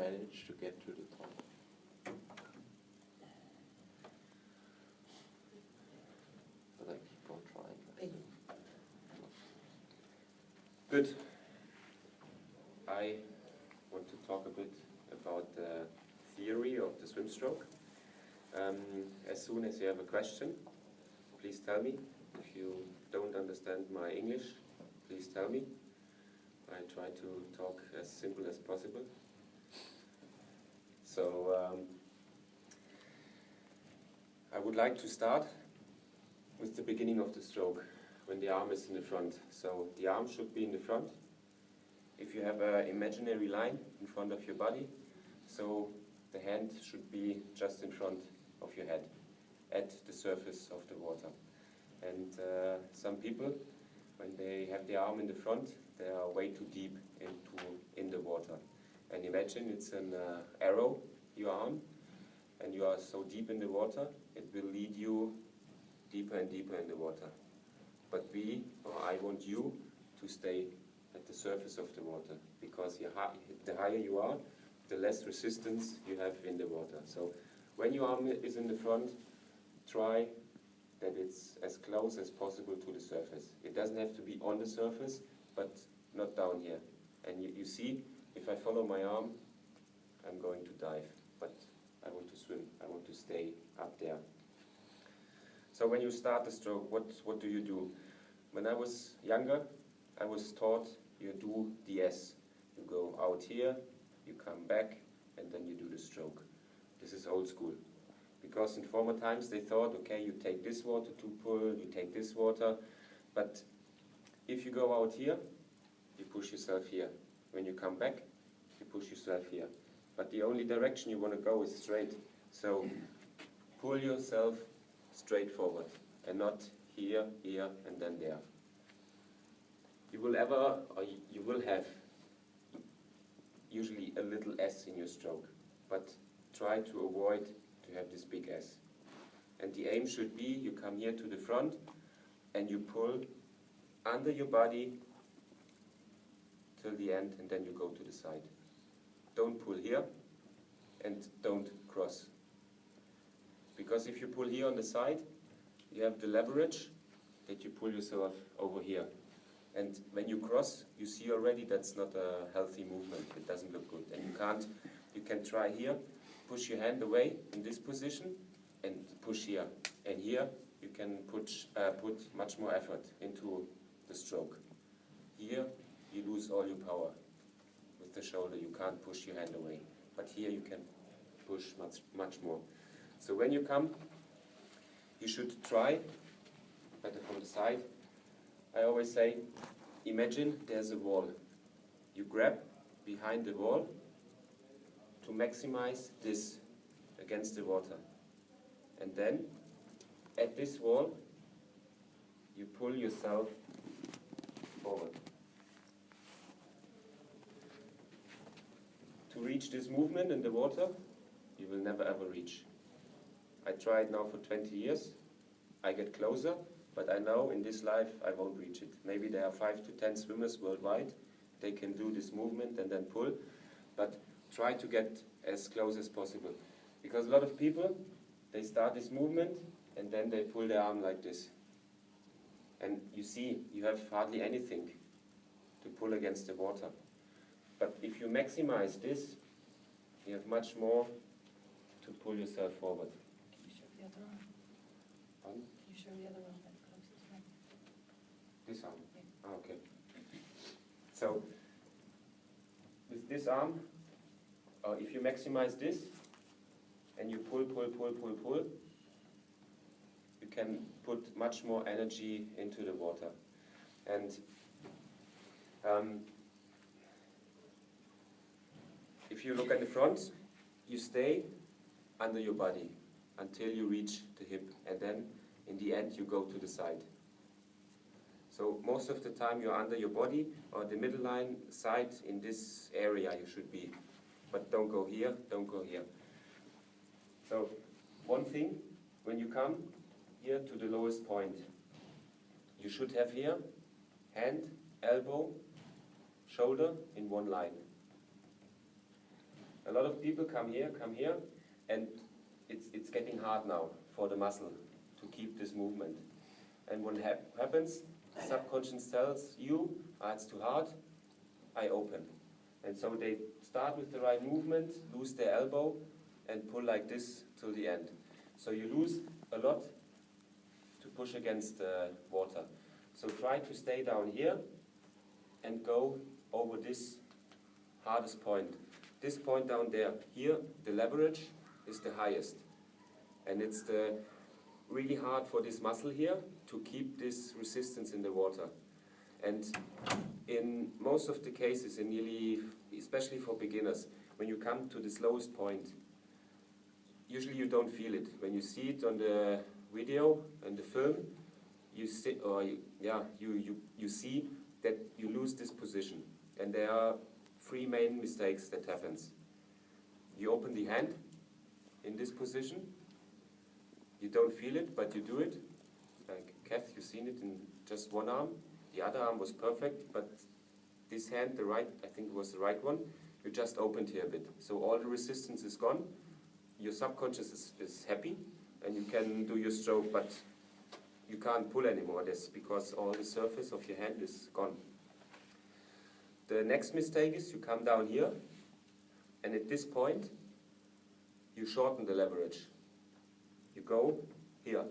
manage to get to the top. But I keep on trying. Good. I want to talk a bit about the theory of the swim stroke. As soon as you have a question, please tell me. If you don't understand my English, please tell me. I try to talk as simple as possible. So I would like to start with the beginning of the stroke, when the arm is in the front. So the arm should be in the front. If you have an imaginary line in front of your body, so the hand should be just in front of your head, at the surface of the water. And some people, when they have the arm in the front, they are way too deep in the water. And imagine it's an arrow, your arm, and you are so deep in the water, it will lead you deeper and deeper in the water. But I want you to stay at the surface of the water, because the higher you are, the less resistance you have in the water. So when your arm is in the front, try that it's as close as possible to the surface. It doesn't have to be on the surface, but not down here. And you see, if I follow my arm, I'm going to dive. But I want to swim. I want to stay up there. So when you start the stroke, what do you do? When I was younger, I was taught you do the S. You go out here, you come back, and then you do the stroke. This is old school. Because in former times they thought, okay, you take this water to pull, you take this water, but if you go out here, you push yourself here. When you come back, you push yourself here. But the only direction you want to go is straight. So pull yourself straight forward, and not here, here, and then there. You will have usually a little S in your stroke, but try to avoid to have this big S. And the aim should be, you come here to the front, and you pull under your body till the end, and then you go to the side. Don't pull here, and don't cross. Because if you pull here on the side, you have the leverage that you pull yourself over here. And when you cross, you see already that's not a healthy movement. It doesn't look good. And you can try here, push your hand away in this position, and push here. And here, you can put much more effort into the stroke. Here, you lose all your power. With the shoulder, you can't push your hand away. But here, you can push much more. So when you come, you should try, better from the side. I always say, imagine there's a wall. You grab behind the wall to maximize this against the water. And then, at this wall, you pull yourself forward. To reach this movement in the water, you will never ever reach. I tried now for 20 years. I get closer, but I know in this life I won't reach it. Maybe there are 5 to 10 swimmers worldwide. They can do this movement and then pull, but try to get as close as possible. Because a lot of people, they start this movement and then they pull their arm like this. And you see, you have hardly anything to pull against the water. But if you maximize this, you have much more to pull yourself forward. Can you show the other arm? Pardon? Can you show the other arm, the closest one? This arm? Yeah. Ah, okay. So, with this arm, if you maximize this, and you pull, you can put much more energy into the water. And if you look at the front, you stay under your body until you reach the hip, and then in the end you go to the side. So most of the time you're under your body, or the middle line side, in this area you should be. But don't go here, don't go here. So one thing, when you come here to the lowest point, you should have here hand, elbow, shoulder in one line. A lot of people come here, and it's getting hard now for the muscle to keep this movement. And when happens, subconscious tells you, it's too hard, I open. And so they start with the right movement, lose their elbow, and pull like this till the end. So you lose a lot to push against the water. So try to stay down here and go over this hardest point. This point down there, here, the leverage is the highest. And it's really hard for this muscle here to keep this resistance in the water. And in most of the cases, especially for beginners, when you come to this lowest point, usually you don't feel it. When you see it on the video and the film, you see that you lose this position. And there are three main mistakes that happens. You open the hand in this position. You don't feel it, but you do it. Like Kath, you've seen it in just one arm. The other arm was perfect, but this hand, the right, I think it was the right one, you just opened here a bit. So all the resistance is gone. Your subconscious is happy, and you can do your stroke, but you can't pull anymore. That's because all the surface of your hand is gone. The next mistake is you come down here, and at this point, you shorten the leverage. You go here.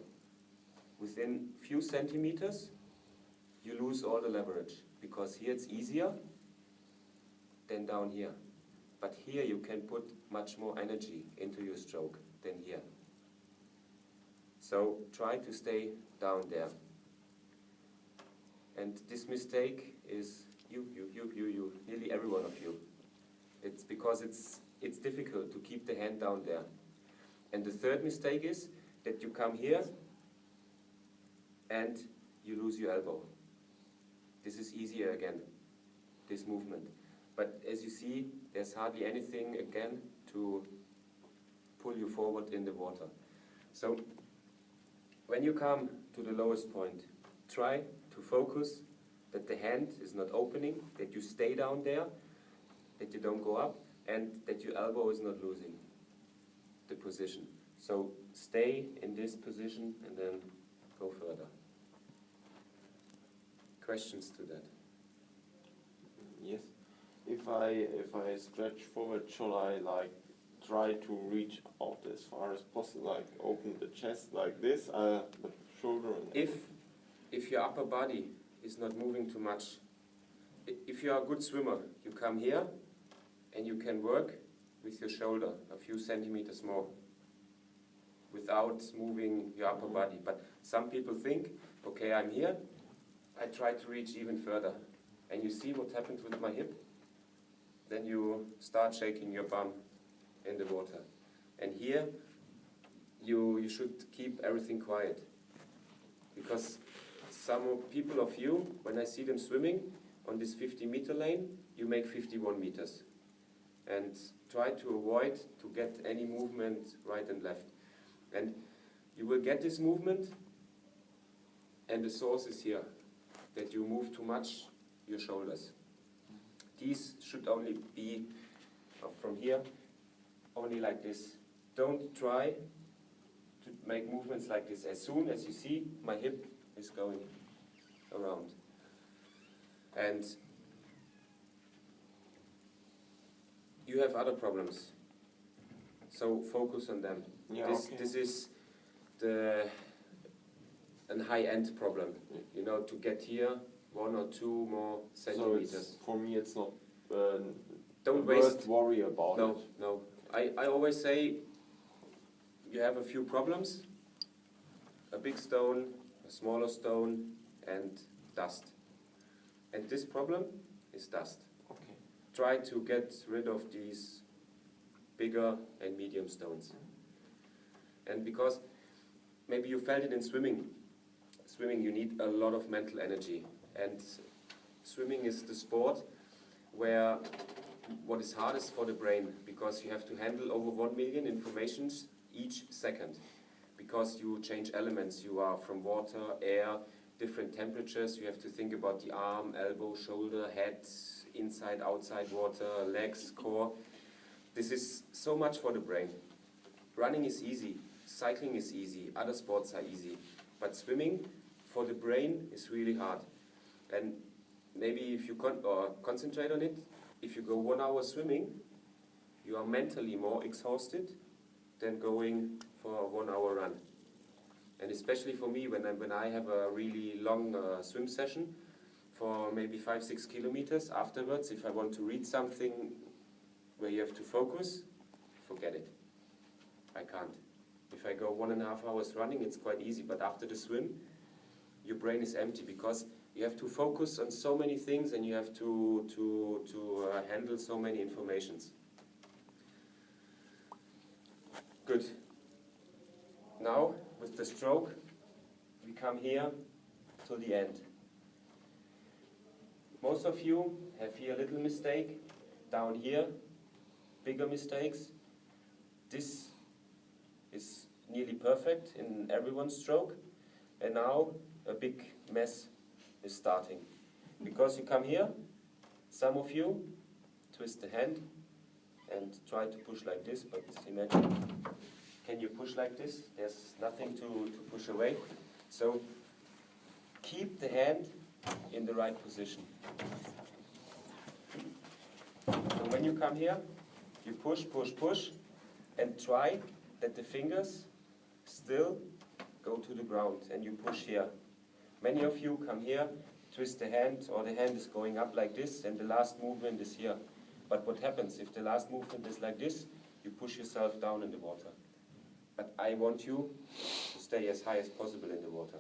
Within few centimeters, you lose all the leverage, because here it's easier than down here. But here you can put much more energy into your stroke than here. So try to stay down there. And this mistake is you, nearly every one of you. It's because it's difficult to keep the hand down there. And the third mistake is that you come here and you lose your elbow. This is easier again, this movement. But as you see, there's hardly anything again to pull you forward in the water. So when you come to the lowest point, try to focus that the hand is not opening, that you stay down there, that you don't go up, and that your elbow is not losing the position. So stay in this position and then go further. Questions to that? Yes. If I stretch forward, shall I like try to reach out as far as possible, like open the chest like this, the shoulder? And if your upper body is not moving too much, if you are a good swimmer, you come here and you can work with your shoulder a few centimeters more without moving your upper body. But some people think, okay, I'm here, I try to reach even further. And you see what happens with my hip? Then you start shaking your bum in the water. And here, you should keep everything quiet. Because some people of you, when I see them swimming on this 50-meter lane, you make 51 meters. And try to avoid to get any movement right and left. And you will get this movement, and the source is here, that you move too much your shoulders. These should only be from here, only like this. Don't try to make movements like this. As soon as you see my hip is going around. And you have other problems, so focus on them. Yeah, This is a high-end problem, you know, to get here 1 or 2 more centimeters. So for me it's not Don't worth worry about it. No. I always say you have a few problems, a big stone, a smaller stone, and dust. And this problem is dust. Okay. Try to get rid of these bigger and medium stones. And because maybe you felt it in swimming. Swimming, you need a lot of mental energy. And swimming is the sport where what is hardest for the brain, because you have to handle over 1 million informations each second. Because you change elements, you are from water, air, different temperatures, you have to think about the arm, elbow, shoulder, head, inside, outside water, legs, core. This is so much for the brain. Running is easy, cycling is easy, other sports are easy, but swimming for the brain is really hard. And maybe if you concentrate on it, if you go 1 hour swimming, you are mentally more exhausted than going for a 1 hour run. And especially for me, when I have a really long swim session for maybe 5-6 kilometers afterwards, if I want to read something where you have to focus, forget it. I can't. If I go 1.5 hours running, it's quite easy, but after the swim, your brain is empty because you have to focus on so many things and you have to handle so many informations. Good. Now, with the stroke, we come here to the end. Most of you have here a little mistake, down here, bigger mistakes. This is nearly perfect in everyone's stroke, and now a big mess is starting. Because you come here, some of you twist the hand and try to push like this, but imagine, can you push like this? There's nothing to push away. So keep the hand in the right position. So when you come here, you push, push, push, and try that the fingers still go to the ground, and you push here. Many of you come here, twist the hand, or the hand is going up like this, and the last movement is here. But what happens if the last movement is like this? You push yourself down in the water. But I want you to stay as high as possible in the water.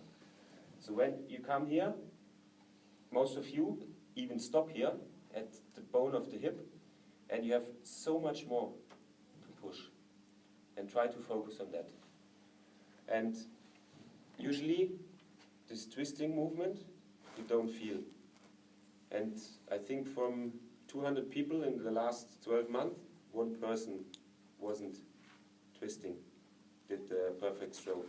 So when you come here, most of you even stop here at the bone of the hip, and you have so much more to push. And try to focus on that. And usually, this twisting movement, you don't feel. And I think from 200 people in the last 12 months, 1 person wasn't twisting, did the perfect stroke.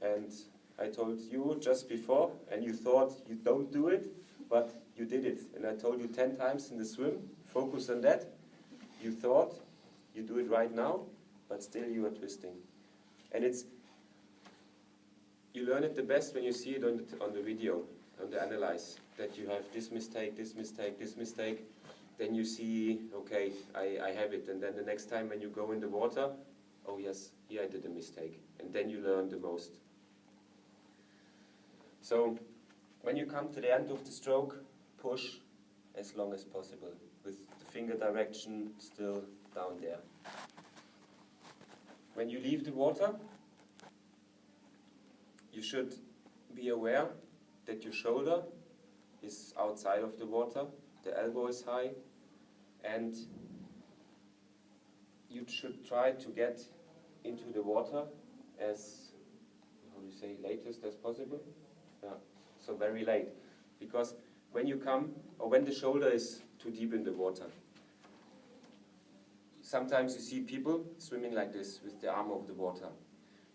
And I told you just before, and you thought you don't do it, but you did it. And I told you 10 times in the swim, focus on that. You thought you do it right now, but still you are twisting. And you learn it the best when you see it on the video, on the analyze, that you have this mistake, this mistake, this mistake. Then you see, okay, I have it. And then the next time when you go in the water, oh yes, here I did a mistake. And then you learn the most. So when you come to the end of the stroke, push as long as possible, with the finger direction still down there. When you leave the water, you should be aware that your shoulder is outside of the water, the elbow is high, and you should try to get into the water as, how do you say, latest as possible? Yeah, so very late. Because when you come, or when the shoulder is too deep in the water, sometimes you see people swimming like this with the arm over the water.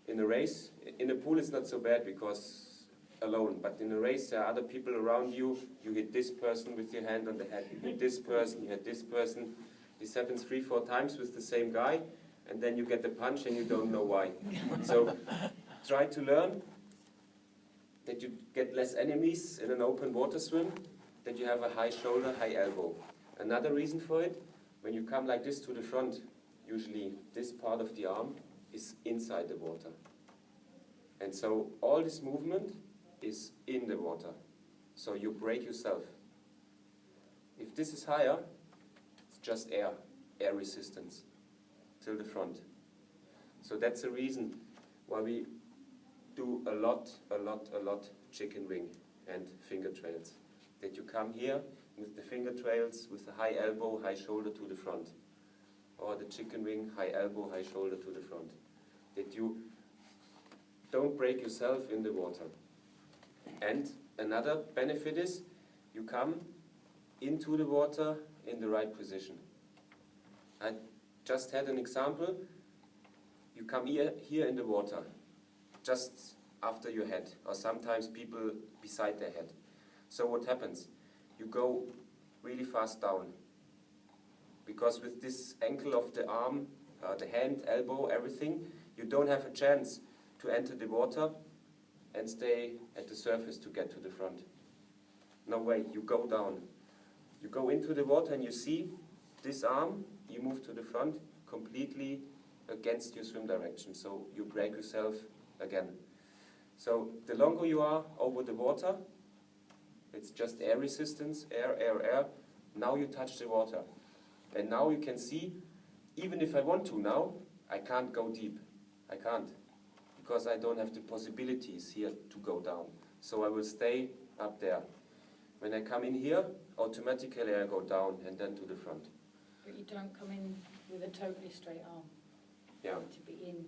In a race, in a pool it's not so bad because alone, but in a race there are other people around you, you hit this person with your hand on the head, you hit this person, you hit this person. This happens 3-4 times with the same guy, and then you get the punch and you don't know why. So try to learn that you get less enemies in an open water swim, that you have a high shoulder, high elbow. Another reason for it, when you come like this to the front, usually this part of the arm is inside the water. And so all this movement is in the water. So you break yourself. If this is higher, it's just air resistance till the front. So that's the reason why we do a lot chicken wing and finger trails. That you come here with the finger trails, with the high elbow, high shoulder to the front. Or the chicken wing, high elbow, high shoulder to the front. That you don't break yourself in the water. And another benefit is you come into the water in the right position. I just had an example. You come here in the water, just after your head, or sometimes people beside their head. So what happens? You go really fast down. because with this angle of the arm, the hand, elbow, everything, you don't have a chance to enter the water and stay at the surface to get to the front. No way, you go down. You go into the water and you see this arm, you move to the front completely against your swim direction, so you break yourself again. So the longer you are over the water, it's just air resistance, air, air, air. Now you touch the water. And now you can see, even if I want to now, I can't go deep. I can't, because I don't have the possibilities here to go down. So I will stay up there. When I come in here, automatically I go down and then to the front. But you don't come in with a totally straight arm. Yeah. To be in.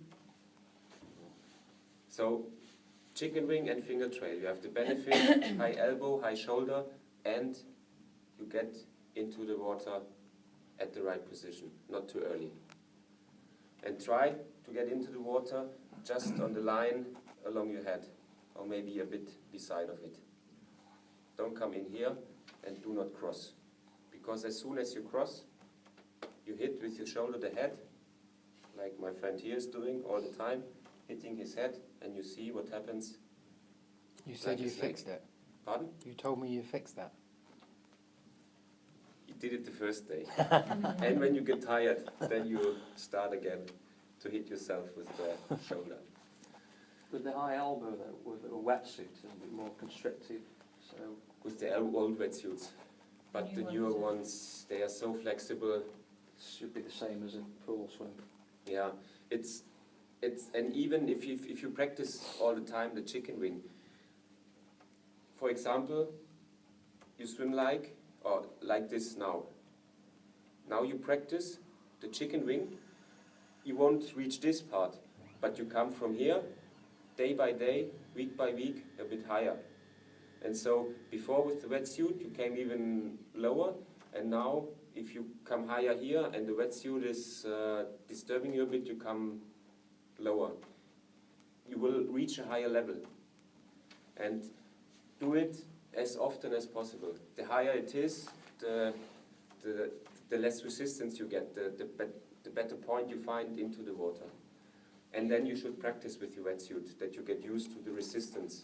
So, chicken wing and finger trail. You have the benefit, high elbow, high shoulder, and you get into the water at the right position, not too early. And try to get into the water just on the line along your head, or maybe a bit beside of it. Don't come in here and do not cross. Because as soon as you cross, you hit with your shoulder the head, like my friend here is doing all the time, hitting his head, and you see what happens. You said you fixed it. Pardon? You told me you fixed that. You did it the first day. And when you get tired, then you start again to hit yourself with the shoulder. With the high elbow, though, with a wetsuit, it's a bit more constrictive. So with the old wetsuits. But the newer ones, they are so flexible. it should be the same as a pool swim. Yeah, it's and even if you practice all the time the chicken wing. For example, you swim like this now. Now you practice the chicken wing. You won't reach this part, but you come from here, day by day, week by week, a bit higher. And so before with the wetsuit you came even lower, and now if you come higher here and the wetsuit is disturbing you a bit, you come lower. You will reach a higher level. And do it as often as possible. The higher it is, the less resistance you get, the better point you find into the water. And then you should practice with your wetsuit, that you get used to the resistance